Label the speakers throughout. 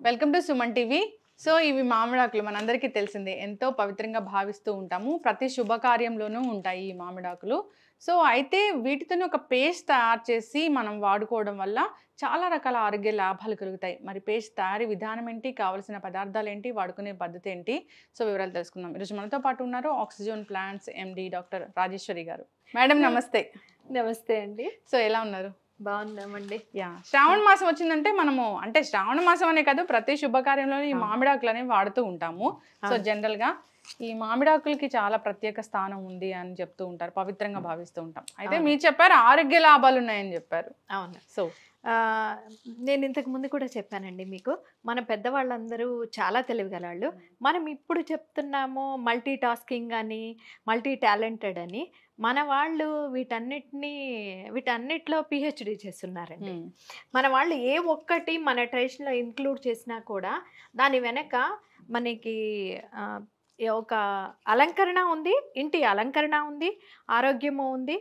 Speaker 1: Welcome to Suman TV. So ఇవి మామిడాకులు మనందరికీ తెలిసిందే, ఎంతో పవిత్రంగా భావిస్తూ ఉంటాము. ప్రతి శుభకార్యంలోనూ ఉంటాయి ఈ మామిడాకులు. సో అయితే వీటితోనే ఒక పేస్ట్ తయారు చేసి మనం వాడుకోవడం వల్ల చాలా రకాల ఆరోగ్య లాభాలు కలుగుతాయి. మరి పేస్ట్ తయారీ విధానం ఏంటి, కావాల్సిన పదార్థాలు ఏంటి, వాడుకునే పద్ధతి ఏంటి, సో వివరాలు తెలుసుకుందాం. ఈరోజు మనతో పాటు ఉన్నారు oxygen plants MD doctor Rajeshwari గారు. మేడం నమస్తే.
Speaker 2: నమస్తే అండి.
Speaker 1: సో ఎలా ఉన్నారు?
Speaker 2: బాగున్నామండి.
Speaker 1: శ్రావణ మాసం వచ్చిందంటే మనము అంటే శ్రావణ మాసం అనే కాదు, ప్రతి శుభకార్యంలో ఈ మామిడాకులు అనేవి వాడుతూ ఉంటాము. సో జనరల్ గా ఈ మామిడాకులకి చాలా ప్రత్యేక స్థానం ఉంది అని చెప్తూ ఉంటారు, పవిత్రంగా భావిస్తూ ఉంటాం. అయితే మీరు చెప్పారు ఆరోగ్య లాభాలు ఉన్నాయని చెప్పారు.
Speaker 2: అవును.
Speaker 1: సో
Speaker 2: నేను ఇంతకు ముందు కూడా చెప్పానండి మీకు, మన పెద్దవాళ్ళందరూ చాలా తెలివిగలవాళ్ళు. మనం ఇప్పుడు చెప్తున్నాము మల్టీ టాస్కింగ్ అని, మల్టీ టాలెంటెడ్ అని. మన వాళ్ళు వీటన్నిటిలో పిహెచ్డి చేస్తున్నారండి. మన వాళ్ళు ఏ ఒక్కటి మన ట్రెడిషన్లో ఇంక్లూడ్ చేసినా కూడా దాని వెనక మనకి ఒక అలంకరణ ఉంది, ఇంటి అలంకరణ ఉంది, ఆరోగ్యము ఉంది.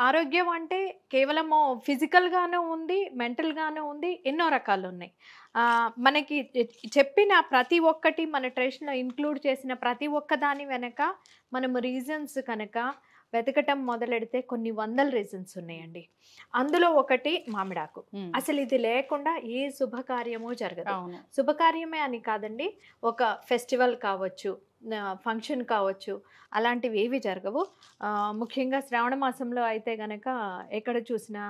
Speaker 2: ఆరోగ్యం అంటే కేవలము ఫిజికల్గాను ఉంది, మెంటల్గాను ఉంది, ఎన్నో రకాలు ఉన్నాయి. మనకి చెప్పిన ప్రతి ఒక్కటి మన ట్రెడిషన్లో ఇంక్లూడ్ చేసిన ప్రతి ఒక్క దాని వెనక మనము రీజన్స్ కనుక వెతకటం మొదలెడితే కొన్ని వందల రీజన్స్ ఉన్నాయండి. అందులో ఒకటి మామిడాకు. అసలు ఇది లేకుండా ఏ శుభకార్యము జరగదు. శుభకార్యమే అని కాదండి, ఒక ఫెస్టివల్ కావచ్చు, ఫంక్షన్ కావచ్చు, అలాంటివి ఏవి జరగవు. ముఖ్యంగా శ్రావణ మాసంలో అయితే గనక ఎక్కడ చూసినా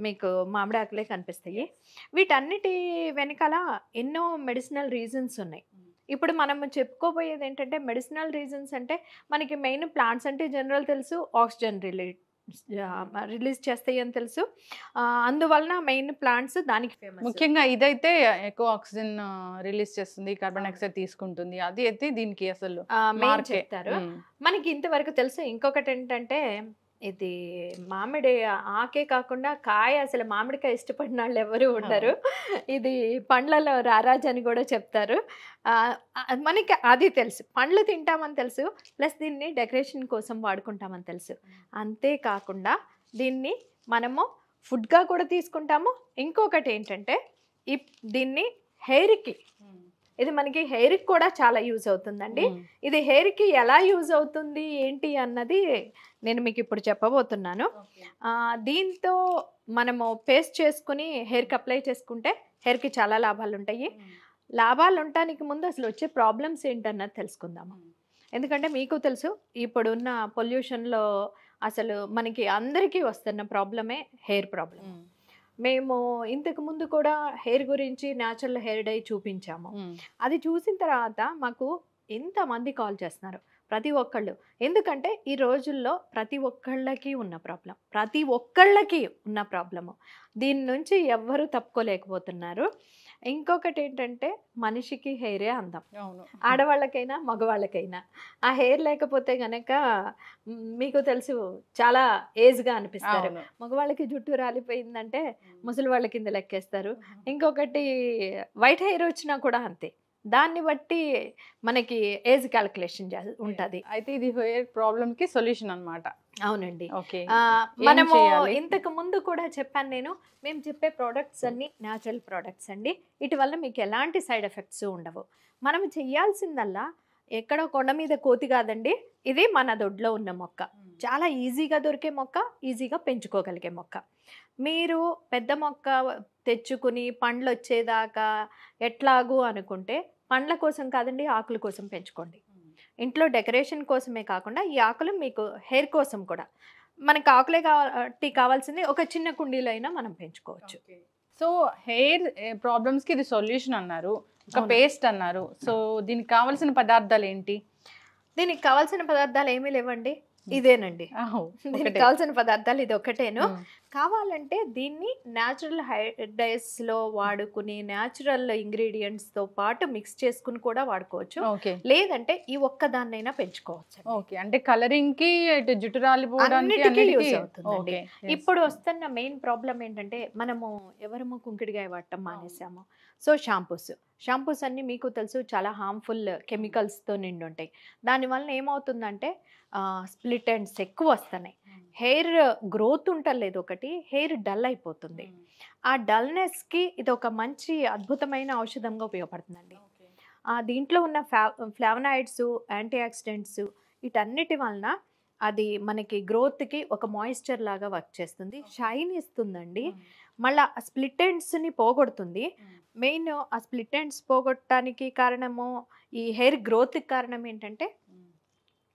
Speaker 2: మీకు మామిడాకులే కనిపిస్తాయి. వీటన్నిటి వెనకాల ఎన్నో మెడిసినల్ రీజన్స్ ఉన్నాయి. ఇప్పుడు మనం చెప్పుకోబోయేది ఏంటంటే, మెడిసినల్ రీజన్స్ అంటే మనకి మెయిన్ ప్లాంట్స్ అంటే జనరల్ తెలుసు, ఆక్సిజన్ రిలీజ్ చేస్తాయి అని తెలుసు. అందువలన మెయిన్ ప్లాంట్స్ దానికి ఫేమస్.
Speaker 1: ముఖ్యంగా ఇదైతే ఎక్కువ ఆక్సిజన్ రిలీజ్ చేస్తుంది, కార్బన్ డైఆక్సైడ్ తీసుకుంటుంది. అది అయితే దీనికి అసలు
Speaker 2: చెప్తారు. మనకి ఇంతవరకు తెలుసు. ఇంకొకటి ఏంటంటే, ఇది మామిడి ఆకే కాకుండా కాయ, అసలు మామిడికాయ ఇష్టపడిన వాళ్ళు ఎవరు ఉండరు. ఇది పండ్లలో రారాజు అని కూడా చెప్తారు. మనకి అది తెలుసు, పండ్లు తింటామని తెలుసు, ప్లస్ దీన్ని డెకరేషన్ కోసం వాడుకుంటామని తెలుసు. అంతేకాకుండా దీన్ని మనము ఫుడ్గా కూడా తీసుకుంటాము. ఇంకొకటి ఏంటంటే, దీన్ని హెయిర్కి, ఇది మనకి హెయిర్కి కూడా చాలా యూజ్ అవుతుందండి. ఇది హెయిర్కి ఎలా యూజ్ అవుతుంది ఏంటి అన్నది నేను మీకు ఇప్పుడు చెప్పబోతున్నాను. దీంతో మనము పేస్ట్ చేసుకుని హెయిర్కి అప్లై చేసుకుంటే హెయిర్కి చాలా లాభాలు ఉంటాయి. లాభాలు ఉండటానికి ముందు అసలు వచ్చే ప్రాబ్లమ్స్ ఏంటన్నది తెలుసుకుందాము. ఎందుకంటే మీకు తెలుసు, ఇప్పుడున్న పొల్యూషన్లో అసలు మనకి అందరికీ వస్తున్న ప్రాబ్లమే హెయిర్ ప్రాబ్లం. మేము ఇంతకు ముందు కూడా హెయిర్ గురించి న్యాచురల్ హెయిర్ డై చూపించాము. అది చూసిన తర్వాత మాకు ఎంతమంది కాల్ చేస్తున్నారు, ప్రతి ఒక్కళ్ళు. ఎందుకంటే ఈ రోజుల్లో ప్రతి ఒక్కళ్ళకి ఉన్న ప్రాబ్లము, దీని నుంచి ఎవ్వరూ తప్పుకోలేకపోతున్నారు. ఇంకొకటి ఏంటంటే, మనిషికి హెయిరే అందం, ఆడవాళ్ళకైనా మగవాళ్ళకైనా. ఆ హెయిర్ లేకపోతే గనక మీకు తెలుసు చాలా ఏజ్గా అనిపిస్తారు. మగవాళ్ళకి జుట్టు రాలిపోయిందంటే ముసలి వాళ్ళ కింద లెక్కేస్తారు. ఇంకొకటి వైట్ హెయిర్ వచ్చినా కూడా అంతే. దాన్ని బట్టి మనకి ఏజ్ క్యాలిక్యులేషన్ ఉంటుంది.
Speaker 1: అయితే ఇది హెయిర్ ప్రాబ్లమ్కి సొల్యూషన్ అన్నమాట.
Speaker 2: అవునండి. మనము ఇంతకు ముందు కూడా చెప్పాను నేను, మేము చెప్పే ప్రోడక్ట్స్ అన్ని న్యాచురల్ ప్రోడక్ట్స్ అండి. వీటి వల్ల మీకు ఎలాంటి సైడ్ ఎఫెక్ట్స్ ఉండవు. మనం చెయ్యాల్సిందల్లా ఎక్కడో కొండ మీద కోతి కాదండి, ఇది మన దొడ్లో ఉన్న మొక్క. చాలా ఈజీగా దొరికే మొక్క, ఈజీగా పెంచుకోగలిగే మొక్క. మీరు పెద్ద మొక్క తెచ్చుకుని పండ్లు వచ్చేదాకా ఎట్లాగూ అనుకుంటే, పండ్ల కోసం కాదండి, ఆకుల కోసం పెంచుకోండి. ఇంట్లో డెకరేషన్ కోసమే కాకుండా ఈ ఆకులు మీకు హెయిర్ కోసం కూడా, మనకు ఆకులే కావాల్సింది ఒక చిన్న కుండీలో అయినా మనం పెంచుకోవచ్చు.
Speaker 1: సో హెయిర్ ప్రాబ్లమ్స్కి ఇది సొల్యూషన్ అన్నారు, ఒక పేస్ట్ అన్నారు. సో దీనికి కావాల్సిన పదార్థాలు ఏంటి?
Speaker 2: దీనికి కావాల్సిన పదార్థాలు ఏమీ లేవండి, ఇదేనండి. దీనికి కావాల్సిన పదార్థాలు ఇది ఒకటేను. కావాలంటే దీన్ని న్యాచురల్ హెయిర్ డైస్లో వాడుకుని న్యాచురల్ ఇంగ్రీడియంట్స్తో పాటు మిక్స్ చేసుకుని కూడా వాడుకోవచ్చు. లేదంటే ఈ ఒక్కదాన్నైనా పెంచుకోవచ్చు.
Speaker 1: ఓకే, అంటే కలరింగ్కి, జుట్టు రాలిపోవడానికి
Speaker 2: యూజ్ అవుతుంది. ఇప్పుడు వస్తున్న మెయిన్ ప్రాబ్లం ఏంటంటే, మనము ఎవరము కుంకుడికాయ వాడటం మానేసాము. సో షాంపూస్ అన్నీ మీకు తెలుసు చాలా హార్మ్ఫుల్ కెమికల్స్తో నిండి ఉంటాయి. దానివల్ల ఏమవుతుందంటే స్ప్లిట్ ఎండ్స్ ఎక్కువ వస్తున్నాయి. హెయిర్ గ్రోత్ ఉంటలేదు, ఒకటి హెయిర్ డల్ అయిపోతుంది. ఆ డల్నెస్కి ఇది ఒక మంచి అద్భుతమైన ఔషధంగా ఉపయోగపడుతుందండి. దీంట్లో ఉన్న ఫ్లావనాయిడ్స్, యాంటీ ఆక్సిడెంట్స్ వీటన్నిటి వలన అది మనకి గ్రోత్కి ఒక మాయిశ్చర్ లాగా వర్క్ చేస్తుంది, షైన్ ఇస్తుందండి. మళ్ళీ ఆ స్ప్లిట్ ఎండ్స్ని పోగొడుతుంది. మెయిన్ ఆ స్ప్లిట్ ఎండ్స్ పోగొట్టడానికి కారణము, ఈ హెయిర్ గ్రోత్కి కారణం ఏంటంటే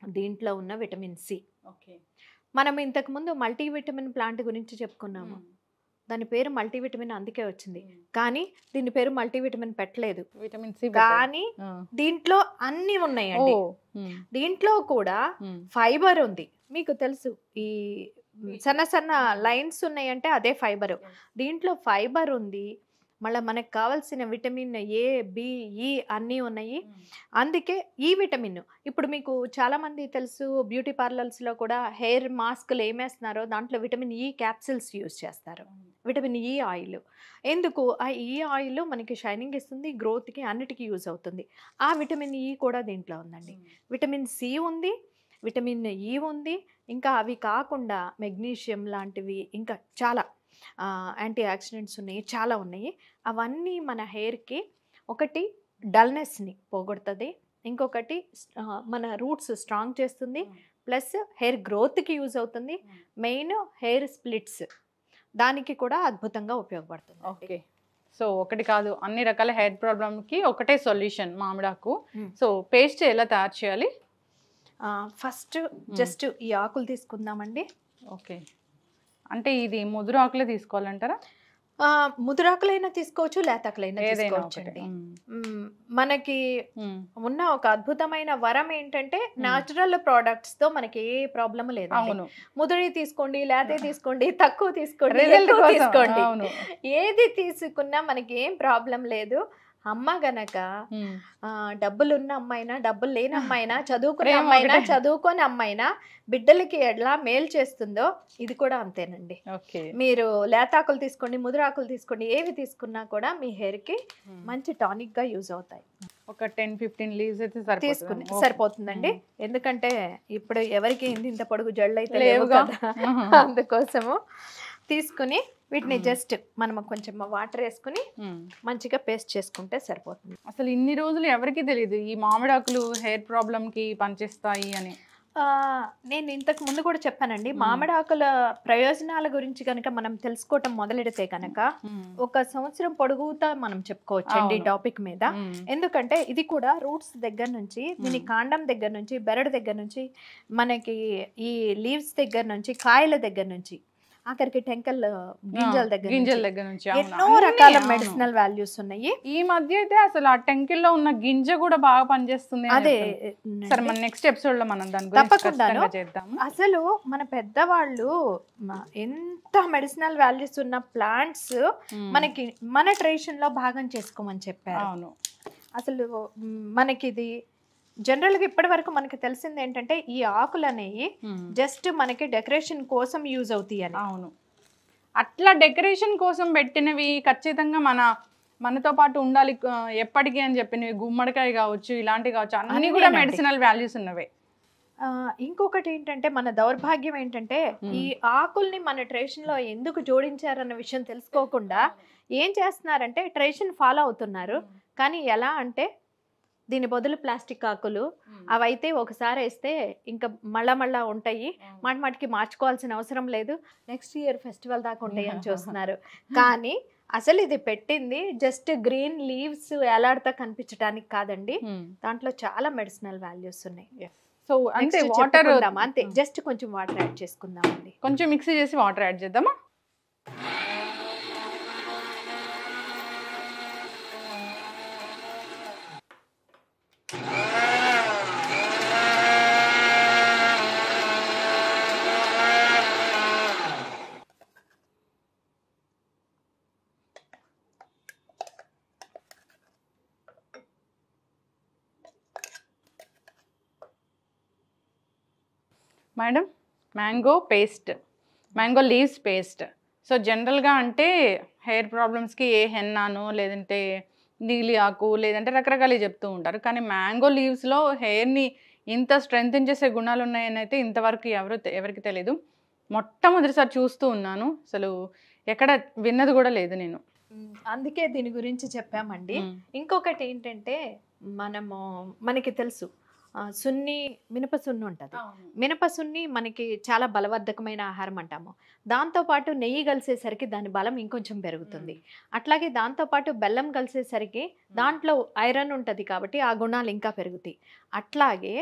Speaker 2: దీంట్లో ఉన్న విటమిన్ సి. మనం ఇంతకుముందు మల్టీవిటమిన్ ప్లాంట్ గురించి చెప్పుకున్నాము. దాని పేరు మల్టీవిటమిన్ అందుకే వచ్చింది, కానీ దీని పేరు మల్టీవిటమిన్ పెట్టలేదు,
Speaker 1: విటమిన్ సి.
Speaker 2: కానీ దీంట్లో అన్ని ఉన్నాయండి. దీంట్లో కూడా ఫైబర్ ఉంది. మీకు తెలుసు ఈ సన్న సన్న లైన్స్ ఉన్నాయంటే అదే ఫైబర్. దీంట్లో ఫైబర్ ఉంది, మళ్ళీ మనకు కావాల్సిన విటమిన్ ఏ, బి, ఈ అన్నీ ఉన్నాయి. అందుకే ఈ విటమిన్ ఇప్పుడు మీకు చాలామంది తెలుసు, బ్యూటీ పార్లర్స్లో కూడా హెయిర్ మాస్క్లు ఏమేస్తున్నారో దాంట్లో విటమిన్ ఈ క్యాప్సిల్స్ యూజ్ చేస్తారు, విటమిన్ ఈ ఆయిల్. ఎందుకు? ఆ ఈ ఆయిల్ మనకి షైనింగ్ ఇస్తుంది, గ్రోత్కి అన్నిటికీ యూజ్ అవుతుంది. ఆ విటమిన్ ఈ కూడా దీంట్లో ఉందండి. విటమిన్ సి ఉంది, విటమిన్ ఈ ఉంది, ఇంకా అవి కాకుండా మెగ్నీషియం లాంటివి ఇంకా చాలా యాంటీ ఆక్సిడెంట్స్ ఉన్నాయి, చాలా ఉన్నాయి. అవన్నీ మన హెయిర్కి ఒకటి డల్నెస్ని పోగొడుతుంది, ఇంకొకటి మన రూట్స్ స్ట్రాంగ్ చేస్తుంది, ప్లస్ హెయిర్ గ్రోత్కి యూజ్ అవుతుంది. మెయిన్ హెయిర్ స్ప్లిట్స్ దానికి కూడా అద్భుతంగా ఉపయోగపడుతుంది.
Speaker 1: ఓకే, సో ఒకటి కాదు, అన్ని రకాల హెయిర్ ప్రాబ్లమ్కి ఒకటే సొల్యూషన్ మామిడాకు. సో పేస్ట్ ఎలా తయారు చేయాలి?
Speaker 2: ఫస్ట్ జస్ట్ ఈ ఆకులు తీసుకుందామండి.
Speaker 1: ఓకే, అంటే ఇది ముదురు ఆకులే తీసుకోవాలంటారా?
Speaker 2: ముదురాకులైనా తీసుకోవచ్చు, లేతాకులైనా తీసుకోవచ్చు అండి. మనకి ఉన్న ఒక అద్భుతమైన వరం ఏంటంటే న్యాచురల్ ప్రోడక్ట్స్ తో మనకి ఏ ప్రాబ్లం లేదు. ముదురి తీసుకోండి, లేతే తీసుకోండి, తక్కువ తీసుకోండి, ఎక్కువ తీసుకోండి, ఏది తీసుకున్నా మనకి ఏం ప్రాబ్లం లేదు. అమ్మ గనక డబ్బులున్న అమ్మాయినా, డబ్బులు లేని అమ్మాయినా, చదువుకునే అమ్మాయినా, చదువుకోని అమ్మాయినా బిడ్డలకి ఎలా మేలు చేస్తుందో ఇది కూడా అంతేనండి. మీరు లేతాకులు తీసుకోండి, ముదురాకులు తీసుకోండి, ఏవి తీసుకున్నా కూడా మీ హెయిర్ కి మంచి టానిక్ గా యూజ్ అవుతాయి.
Speaker 1: ఒక 10-15 లీవ్స్ అయితే
Speaker 2: తీసుకుని సరిపోతుందండి. ఎందుకంటే ఇప్పుడు ఎవరికి ఇంత పొడుగు జళ్ళు అయితే లేవు కదా, అందుకోసము తీసుకుని వీటిని జస్ట్ మనం కొంచెం వాటర్ వేసుకుని మంచిగా పేస్ట్ చేసుకుంటే సరిపోతుంది.
Speaker 1: అసలు ఇన్ని రోజులు ఎవరికి తెలియదు ఈ మామిడాకులు హెయిర్ ప్రాబ్లమ్ కి పనిచేస్తాయి అని.
Speaker 2: నేను ఇంతకు ముందు కూడా చెప్పానండి, మామిడాకుల ప్రయోజనాల గురించి కనుక మనం తెలుసుకోవటం మొదలెడితే కనుక ఒక సంవత్సరం పొడుగుతా మనం చెప్పుకోవచ్చు అండి ఈ టాపిక్ మీద. ఎందుకంటే ఇది కూడా రూట్స్ దగ్గర నుంచి, దీని కాండం దగ్గర నుంచి, బెరడు దగ్గర నుంచి, మనకి ఈ లీవ్స్ దగ్గర నుంచి, కాయల దగ్గర నుంచి, ఆఖరికి టెంకల్ గింజల దగ్గర నుంచి ఎన్నో రకాల మెడిసినల్ వాల్యూస్ ఉన్నాయి.
Speaker 1: ఈ మధ్య అయితే అసలు ఆ టెంకిల్లో ఉన్న గింజ కూడా బాగా పనిచేస్తుంది.
Speaker 2: అదే
Speaker 1: సరే, మన నెక్స్ట్ ఎపిసోడ్ లో మనం దాని
Speaker 2: తప్పకుండా చేద్దాం. అసలు మన పెద్దవాళ్ళు ఎంత మెడిసినల్ వాల్యూస్ ఉన్న ప్లాంట్స్ మనకి మన ట్రెడిషన్ లో భాగం చేసుకోమని చెప్పారు.
Speaker 1: అవును,
Speaker 2: అసలు మనకి ఇది జనరల్గా ఇప్పటి వరకు మనకి తెలిసింది ఏంటంటే ఈ ఆకులు అనేవి జస్ట్ మనకి డెకరేషన్ కోసం యూజ్ అవుతాయి అని.
Speaker 1: అవును, అట్లా డెకరేషన్ కోసం పెట్టినవి ఖచ్చితంగా మనతో పాటు ఉండాలి ఎప్పటికీ అని చెప్పినవి, గుమ్మడికాయ కావచ్చు, ఇలాంటివి కావచ్చు, అన్ని కూడా మెడిసినల్ వాల్యూస్ ఉన్నవే.
Speaker 2: ఇంకొకటి ఏంటంటే మన దౌర్భాగ్యం ఏంటంటే ఈ ఆకుల్ని మన ట్రెడిషన్ లో ఎందుకు జోడించారన్న విషయం తెలుసుకోకుండా ఏం చేస్తున్నారంటే ట్రెడిషన్ ఫాలో అవుతున్నారు. కానీ ఎలా అంటే దీని బదులు ప్లాస్టిక్ ఆకులు అవైతే ఒకసారి వేస్తే ఇంకా మళ్ళా ఉంటాయి, మాటికి మార్చుకోవాల్సిన అవసరం లేదు, నెక్స్ట్ ఇయర్ ఫెస్టివల్ దాకా ఉంటాయి అని చూస్తున్నారు. కానీ అసలు ఇది పెట్టింది జస్ట్ గ్రీన్ లీవ్స్ ఎలాడుతా కనిపించడానికి కాదండి, దాంట్లో చాలా మెడిసినల్ వాల్యూస్ ఉన్నాయి.
Speaker 1: సో అంటే వాటర్
Speaker 2: అంతే, జస్ట్ కొంచెం వాటర్ యాడ్ చేసుకుందామండి.
Speaker 1: కొంచెం మిక్సీ చేసి వాటర్ యాడ్ చేద్దామా? Madam, mango paste, mango leaves paste. So జనరల్గా అంటే హెయిర్ ప్రాబ్లమ్స్కి ఏ హెన్నాను, లేదంటే నీలి ఆకు, లేదంటే రకరకాలు చెప్తూ ఉంటారు. కానీ మ్యాంగో లీవ్స్లో హెయిర్ని ఇంత స్ట్రెంగ్తెన్ చేసే గుణాలు ఉన్నాయని అయితే ఇంతవరకు ఎవరికి తెలియదు. మొట్టమొదటిసారి చూస్తూ ఉన్నాను. అసలు ఎక్కడ విన్నది కూడా లేదు నేను.
Speaker 2: అందుకే దీని గురించి చెప్పామండి. ఇంకొకటి ఏంటంటే మనకి తెలుసు మినప సున్ని ఉంటుంది. మినప సున్ని మనకి చాలా బలవర్ధకమైన ఆహారం అంటాము. దాంతోపాటు నెయ్యి కలిసేసరికి దాని బలం ఇంకొంచెం పెరుగుతుంది. అట్లాగే దాంతోపాటు బెల్లం కలిసేసరికి దాంట్లో ఐరన్ ఉంటుంది కాబట్టి ఆ గుణాలు ఇంకా పెరుగుతాయి. అట్లాగే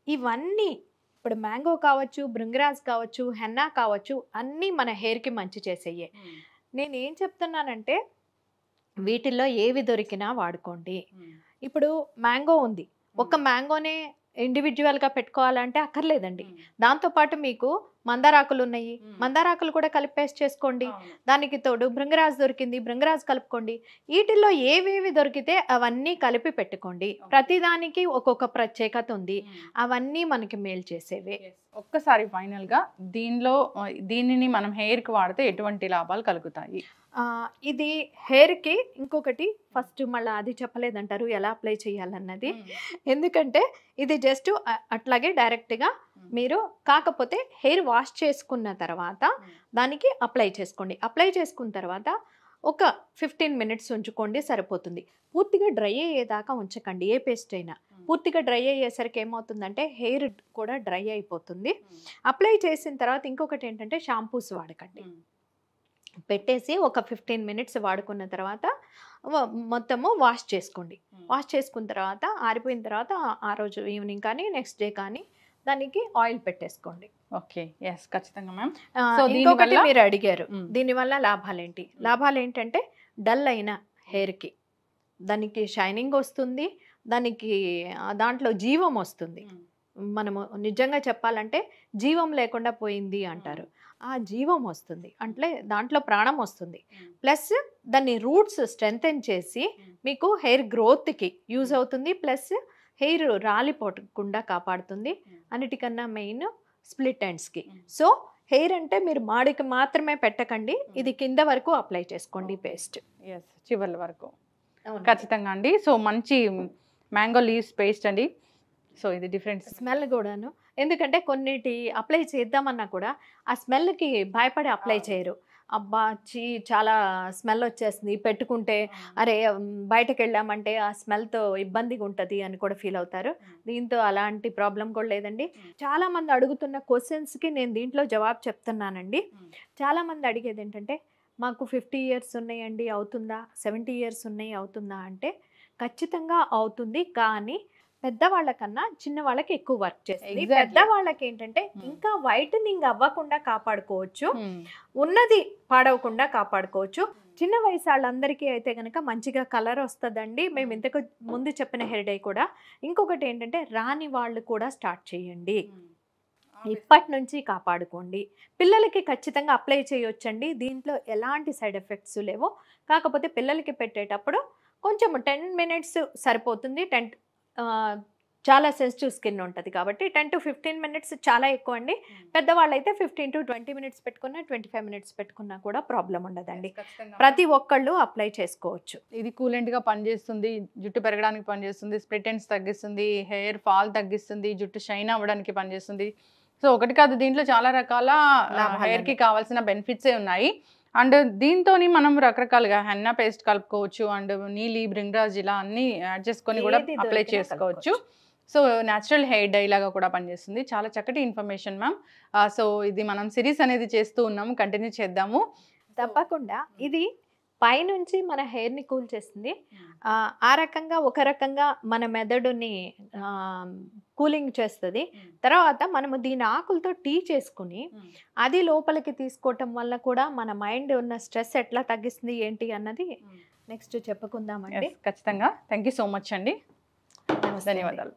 Speaker 2: ఇవన్నీ ఇప్పుడు మ్యాంగో కావచ్చు, భృంగరాజ్ కావచ్చు, హెన్నా కావచ్చు, అన్నీ మన హెయిర్కి మంచి చేసేయే. నేను ఏం చెప్తున్నానంటే వీటిల్లో ఏవి దొరికినా వాడుకోండి. ఇప్పుడు మ్యాంగో ఉంది, ఒక మ్యాంగోనే ఇండివిజువల్గా పెట్టుకోవాలంటే అక్కర్లేదండి. దాంతోపాటు మీకు మందారాకులు ఉన్నాయి, మందారాకులు కూడా కలిపి పేస్ట్ చేసుకోండి. దానికి తోడు భృంగరాజ్ దొరికింది, భృంగరాజ్ కలుపుకోండి. వీటిల్లో ఏవేవి దొరికితే అవన్నీ కలిపి పెట్టుకోండి. ప్రతిదానికి ఒక్కొక్క ప్రత్యేకత ఉంది, అవన్నీ మనకి మేలు చేసేవే.
Speaker 1: ఒక్కసారి ఫైనల్గా దీనిని మనం హెయిర్కి వాడితే ఎటువంటి లాభాలు కలుగుతాయి?
Speaker 2: ఇది హెయిర్కి ఇంకొకటి ఫస్ట్ మళ్ళీ అది చెప్పలేదంటారు ఎలా అప్లై చేయాలన్నది. ఎందుకంటే ఇది జస్ట్ అట్లాగే డైరెక్ట్గా మీరు కాకపోతే హెయిర్ వాష్ చేసుకున్న తర్వాత దానికి అప్లై చేసుకోండి. అప్లై చేసుకున్న తర్వాత ఒక 15 minutes ఉంచుకోండి, సరిపోతుంది. పూర్తిగా డ్రై అయ్యేదాకా ఉంచకండి ఏ పేస్ట్ అయినా. పూర్తిగా డ్రై అయ్యేసరికి ఏమవుతుందంటే హెయిర్ కూడా డ్రై అయిపోతుంది. అప్లై చేసిన తర్వాత ఇంకొకటి ఏంటంటే షాంపూస్ వాడకండి. పెట్టేసి ఒక 15 minutes వాడుకున్న తర్వాత మొత్తము వాష్ చేసుకోండి. వాష్ చేసుకున్న తర్వాత ఆరిపోయిన తర్వాత ఆ రోజు ఈవినింగ్ కానీ నెక్స్ట్ డే కానీ దానికి ఆయిల్ పెట్టేసుకోండి.
Speaker 1: ఓకే, ఎస్, ఖచ్చితంగా మ్యామ్.
Speaker 2: ఇంకొకటి మీరు అడిగారు దీనివల్ల లాభాలు ఏంటి. లాభాలు ఏంటంటే డల్ అయిన హెయిర్కి దానికి షైనింగ్ వస్తుంది, దానికి దాంట్లో జీవం వస్తుంది. మనము నిజంగా చెప్పాలంటే జీవం లేకుండా పోయింది అంటారు, ఆ జీవం వస్తుంది అంటే దాంట్లో ప్రాణం వస్తుంది. ప్లస్ దాన్ని రూట్స్ స్ట్రెంథెన్ చేసి మీకు హెయిర్ గ్రోత్కి యూజ్ అవుతుంది. ప్లస్ హెయిర్ రాలిపోకుండా కాపాడుతుంది. అన్నిటికన్నా మెయిన్ స్ప్లిట్ ఎండ్స్కి. సో హెయిర్ అంటే మీరు మాడికి మాత్రమే పెట్టకండి, ఇది కింద వరకు అప్లై చేసుకోండి పేస్ట్.
Speaker 1: ఎస్, చివర్ల వరకు ఖచ్చితంగా అండి. సో మంచి మ్యాంగో లీవ్స్ పేస్ట్ అండి. సో ఇది డిఫరెంట్
Speaker 2: స్మెల్ కూడాను. ఎందుకంటే కొన్నిటి అప్లై చేద్దామన్నా కూడా ఆ స్మెల్కి భయపడి అప్లై చేయరు. అబ్బా చాలా స్మెల్ వచ్చేస్తుంది పెట్టుకుంటే, అరే బయటకు వెళ్ళామంటే ఆ స్మెల్తో ఇబ్బందిగా ఉంటుంది అని కూడా ఫీల్ అవుతారు. దీంతో అలాంటి ప్రాబ్లం కూడా లేదండి. చాలామంది అడుగుతున్న క్వశ్చన్స్కి నేను దీంట్లో జవాబు చెప్తున్నానండి. చాలామంది అడిగేది ఏంటంటే మాకు 50 years ఉన్నాయండి అవుతుందా, 70 years ఉన్నాయి అవుతుందా అంటే ఖచ్చితంగా అవుతుంది. కానీ పెద్దవాళ్ళకన్నా చిన్న వాళ్ళకి ఎక్కువ వర్క్ చేస్తుంది. పెద్దవాళ్ళకి ఏంటంటే ఇంకా వైటనింగ్ అవ్వకుండా కాపాడుకోవచ్చు, ఉన్నది పాడవకుండా కాపాడుకోవచ్చు. చిన్న వయసు వాళ్ళందరికీ అయితే కనుక మంచిగా కలర్ వస్తుందండి. మేము ఇంతకు ముందు చెప్పిన హెయిర్ డై కూడా. ఇంకొకటి ఏంటంటే రాని వాళ్ళు కూడా స్టార్ట్ చేయండి, ఇప్పటి నుంచి కాపాడుకోండి. పిల్లలకి ఖచ్చితంగా అప్లై చేయొచ్చండి, దీంట్లో ఎలాంటి సైడ్ ఎఫెక్ట్స్ లేవు. కాకపోతే పిల్లలకి పెట్టేటప్పుడు కొంచెం 10 minutes సరిపోతుంది. చాలా సెన్సిటివ్ స్కిన్ ఉంటుంది కాబట్టి 10 to 15 minutes చాలా ఎక్కువ అండి. పెద్దవాళ్ళు అయితే 15 to 20 minutes పెట్టుకున్నా 25 minutes పెట్టుకున్నా కూడా ప్రాబ్లం ఉండదండి. ప్రతి ఒక్కళ్ళు అప్లై చేసుకోవచ్చు.
Speaker 1: ఇది కూలెంట్గా పనిచేస్తుంది, జుట్టు పెరగడానికి పనిచేస్తుంది, స్ప్లిట్ ఎండ్స్ తగ్గిస్తుంది, హెయిర్ ఫాల్ తగ్గిస్తుంది, జుట్టు షైన్ అవ్వడానికి పనిచేస్తుంది. సో ఒకటి కాదు, దీంట్లో చాలా రకాల హెయిర్కి కావాల్సిన బెనిఫిట్సే ఉన్నాయి. అండ్ దీంతో మనం రకరకాలుగా హెన్నా పేస్ట్ కలుపుకోవచ్చు, అండ్ నీలి భృంగరాజ్ ఇలా అన్ని యాడ్ చేసుకొని కూడా అప్లై చేసుకోవచ్చు. సో న్యాచురల్ హెయిర్ డై లాగా కూడా పనిచేస్తుంది. చాలా చక్కటి ఇన్ఫర్మేషన్ మ్యామ్. సో ఇది మనం సిరీస్ అనేది చేస్తూ ఉన్నాము, కంటిన్యూ చేద్దాము
Speaker 2: తప్పకుండా. ఇది పైనుంచి మన హెయిర్ని కూల్ చేస్తుంది, ఆ రకంగా ఒక రకంగా మన మెదడుని కూలింగ్ చేస్తుంది. తర్వాత మనము దీని ఆకులతో టీ చేసుకుని అది లోపలికి తీసుకోవటం వల్ల కూడా మన మైండ్ ఉన్న స్ట్రెస్ ఎట్లా తగ్గిస్తుంది ఏంటి అన్నది నెక్స్ట్ చెప్పుకుందామండి.
Speaker 1: ఖచ్చితంగా. థ్యాంక్ యూ సో మచ్ అండి, ధన్యవాదాలు.